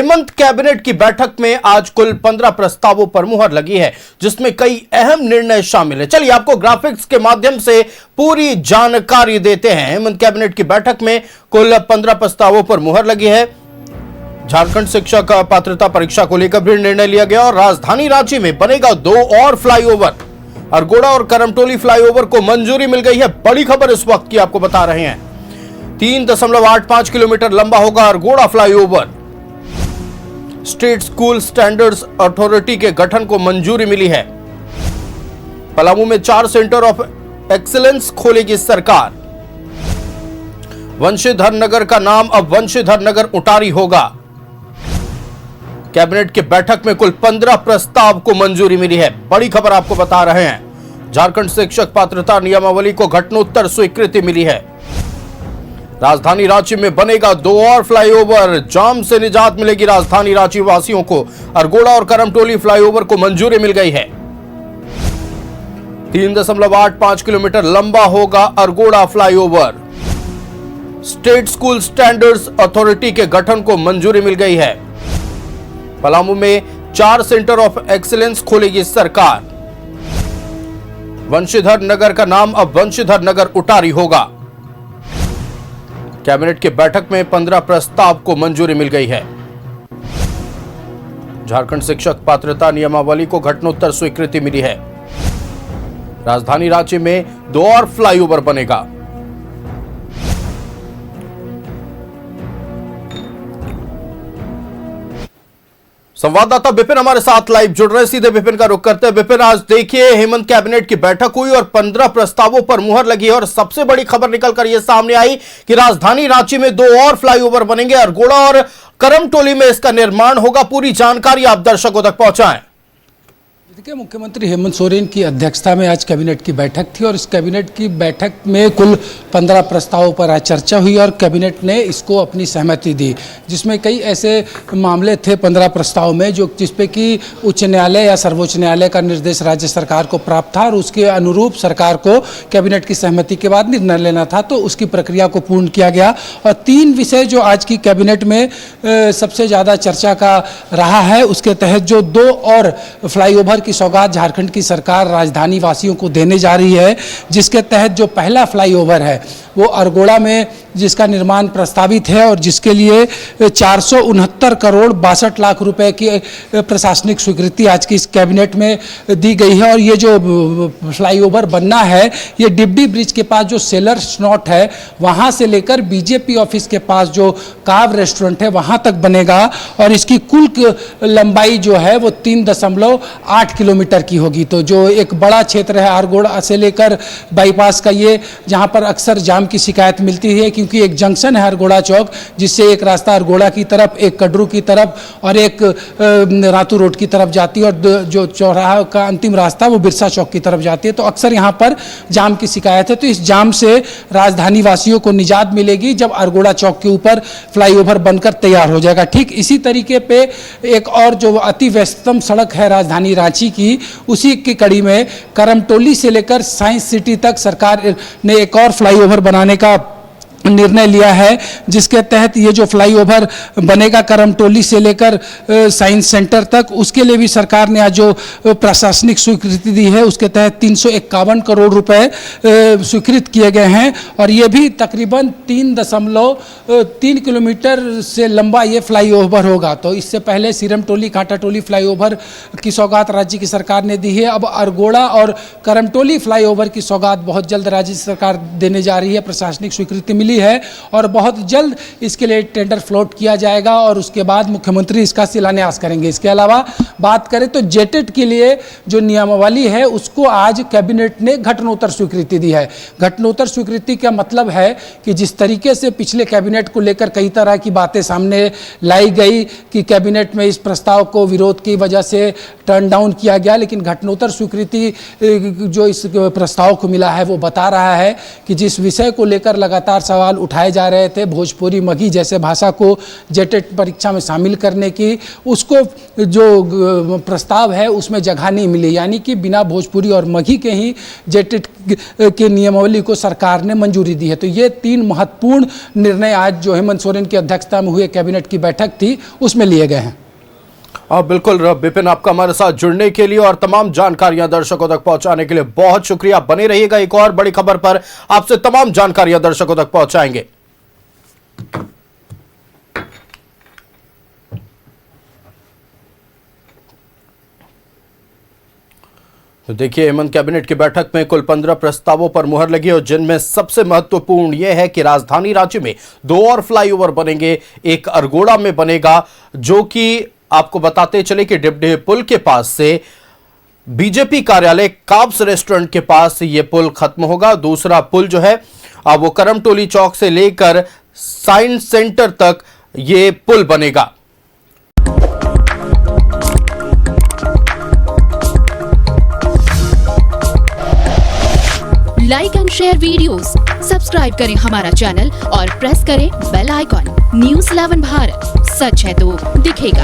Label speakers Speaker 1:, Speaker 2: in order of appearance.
Speaker 1: Hemant cabinet की बैठक में आज कुल 15 प्रस्तावों पर मुहर लगी है, जिसमें कई अहम निर्णय शामिल है। चलिए आपको ग्राफिक्स के माध्यम से पूरी जानकारी देते हैं। हेमंत कैबिनेट की बैठक में कुल 15 प्रस्तावों पर मुहर लगी है। झारखंड शिक्षक पात्रता परीक्षा को लेकर भी निर्णय लिया गया और राजधानी रांची में बनेगा 2 और फ्लाईओवर। अरगोड़ा और करमटोली फ्लाईओवर को मंजूरी मिल गई है। बड़ी खबर इस वक्त की आपको बता रहे हैं। 3.85 किलोमीटर लंबा होगा Argora flyover. State school standards authority के गठन को मंजूरी मिली है। पलामू में 4 सेंटर ऑफ एक्सीलेंस खोलेगी सरकार। वंशीधर नगर का नाम अब वंशीधर नगर उटारी होगा। कैबिनेट की बैठक में कुल 15 प्रस्ताव को मंजूरी मिली है। बड़ी खबर आपको बता रहे हैं। झारखंड शिक्षक पात्रता नियमावली को घटनोत्तर स्वीकृति मिली है। राजधानी रांची में बनेगा 2 और फ्लाईओवर। जाम से निजात मिलेगी राजधानी रांची वासियों को। अरगोड़ा और करमटोली फ्लाईओवर को मंजूरी मिल गई है। 3.85 किलोमीटर लंबा होगा Argora flyover. State school standards authority के गठन को मंजूरी मिल गई है। पलामू में 4 सेंटर ऑफ एक्सीलेंस खोलेगी सरकार। वंशीधर नगर का नाम अब वंशीधर नगर उटारी होगा। कैबिनेट की बैठक में 15 प्रस्ताव को मंजूरी मिल गई है। झारखंड शिक्षक पात्रता नियमावली को घटनोत्तर स्वीकृति मिली है। राजधानी रांची में 2 और फ्लाईओवर बनेगा। संवाददाता विपिन हमारे साथ लाइव जुड़ रहे, सीधे विपिन का रुख करते हैं। विपिन, आज देखिए हेमंत कैबिनेट की बैठक हुई और 15 प्रस्तावों पर मुहर लगी है और सबसे बड़ी खबर निकलकर यह सामने आई कि राजधानी रांची में 2 और फ्लाईओवर बनेंगे। अरगोड़ा और करमटोली में इसका निर्माण होगा। पूरी जानकारी आप दर्शकों तक पहुंचाएं।
Speaker 2: देखिए, मुख्यमंत्री हेमंत सोरेन की अध्यक्षता में आज कैबिनेट की बैठक थी और इस कैबिनेट की बैठक में कुल 15 प्रस्तावों पर आज चर्चा हुई और कैबिनेट ने इसको अपनी सहमति दी, जिसमें कई ऐसे मामले थे 15 प्रस्ताव में जिसपे कि उच्च न्यायालय या सर्वोच्च न्यायालय का निर्देश राज्य सरकार को प्राप्त था और उसके अनुरूप सरकार को कैबिनेट की सहमति के बाद निर्णय लेना था, तो उसकी प्रक्रिया को पूर्ण किया गया। और 3 विषय जो आज की कैबिनेट में सबसे ज़्यादा चर्चा का रहा है, उसके तहत जो 2 और फ्लाईओवर की सौगात झारखंड की सरकार राजधानी वासियों को देने जा रही है, जिसके तहत जो पहला फ्लाईओवर है वो अरगोड़ा में जिसका निर्माण प्रस्तावित है और जिसके लिए 469 करोड़ 62 लाख रुपए की प्रशासनिक स्वीकृति आज की इस कैबिनेट में दी गई है। और ये जो फ्लाईओवर बनना है ये डिब्डी ब्रिज के पास जो सेलर्स नॉट है वहाँ से लेकर बीजेपी ऑफिस के पास जो काव रेस्टोरेंट है वहाँ तक बनेगा और इसकी कुल लंबाई जो है वो 3.8 किलोमीटर की होगी। तो जो एक बड़ा क्षेत्र है अरगोड़ा से लेकर बाईपास का, ये जहाँ पर अक्सर जाम की शिकायत मिलती है क्योंकि एक जंक्शन है अरगोड़ा चौक, जिससे एक रास्ता अरगोड़ा की तरफ, एक कड्रू की तरफ और एक रातू रोड की तरफ जाती है और जो चौराहा का अंतिम रास्ता वो बिरसा चौक की तरफ जाती है। तो अक्सर यहाँ पर जाम की शिकायत है। तो इस जाम से राजधानी वासियों को निजात मिलेगी जब अरगोड़ा चौक के ऊपर फ्लाईओवर बनकर तैयार हो जाएगा। ठीक इसी तरीके पे एक और जो अति व्यस्ततम सड़क है राजधानी रांची की, उसी की कड़ी में करमटोली से लेकर साइंस सिटी तक सरकार ने एक और फ्लाईओवर बनाने का निर्णय लिया है, जिसके तहत ये जो फ्लाईओवर बनेगा करमटोली से लेकर साइंस सेंटर तक, उसके लिए भी सरकार ने आज जो प्रशासनिक स्वीकृति दी है उसके तहत 351 करोड़ रुपए स्वीकृत किए गए हैं और ये भी तकरीबन 3.3 किलोमीटर से लंबा ये फ्लाईओवर होगा। तो इससे पहले सिरमटोली कांटाटोली फ्लाईओवर की सौगात राज्य की सरकार ने दी है। अब अरगोड़ा और करमटोली फ्लाईओवर की सौगात बहुत जल्द राज्य सरकार देने जा रही है। प्रशासनिक स्वीकृति मिली है और बहुत जल्द इसके लिए टेंडर फ्लोट किया जाएगा और उसके बाद मुख्यमंत्री इसका शिलान्यास करेंगे। इसके अलावा बात करें तो जेटेट के लिए जो नियमावली है उसको आज कैबिनेट ने घटनोत्तर स्वीकृति दी है। घटनोत्तर स्वीकृति का मतलब है कि जिस तरीके से पिछले कैबिनेट को लेकर कई तरह की बातें सामने लाई गई कि कैबिनेट में इस प्रस्ताव को विरोध की वजह से टर्न डाउन किया गया, लेकिन घटनोत्तर स्वीकृति जो इस प्रस्ताव को मिला है वो बता रहा है कि जिस विषय को लेकर लगातार सवाल उठाए जा रहे थे, भोजपुरी मगही जैसे भाषा को जेटेट परीक्षा में शामिल करने की, उसको जो प्रस्ताव है उसमें जगह नहीं मिली, यानी कि बिना भोजपुरी और मगही के ही जेटेट के नियमावली को सरकार ने मंजूरी दी है। तो ये 3 महत्वपूर्ण निर्णय आज जो हेमंत सोरेन की अध्यक्षता में हुए कैबिनेट की बैठक थी उसमें लिए गए हैं।
Speaker 1: बिल्कुल विपिन, आपका हमारे साथ जुड़ने के लिए और तमाम जानकारियां दर्शकों तक पहुंचाने के लिए बहुत शुक्रिया। बने रहिएगा, एक और बड़ी खबर पर आपसे तमाम जानकारियां दर्शकों तक पहुंचाएंगे। तो देखिए, हेमंत कैबिनेट की बैठक में कुल 15 प्रस्तावों पर मुहर लगी और जिनमें सबसे महत्वपूर्ण यह है कि राजधानी राज्य में 2 और फ्लाईओवर बनेंगे। एक अरगोड़ा में बनेगा, जो कि आपको बताते चले कि डिबडे पुल के पास से बीजेपी कार्यालय काब्स रेस्टोरेंट के पास ये पुल खत्म होगा। दूसरा पुल जो है वो करमटोली चौक से लेकर साइंस सेंटर तक ये पुल बनेगा।
Speaker 3: Like and share videos, subscribe करें हमारा चैनल और प्रेस करें बेल आइकॉन। न्यूज़ 11 भारत, सच है तो दिखेगा।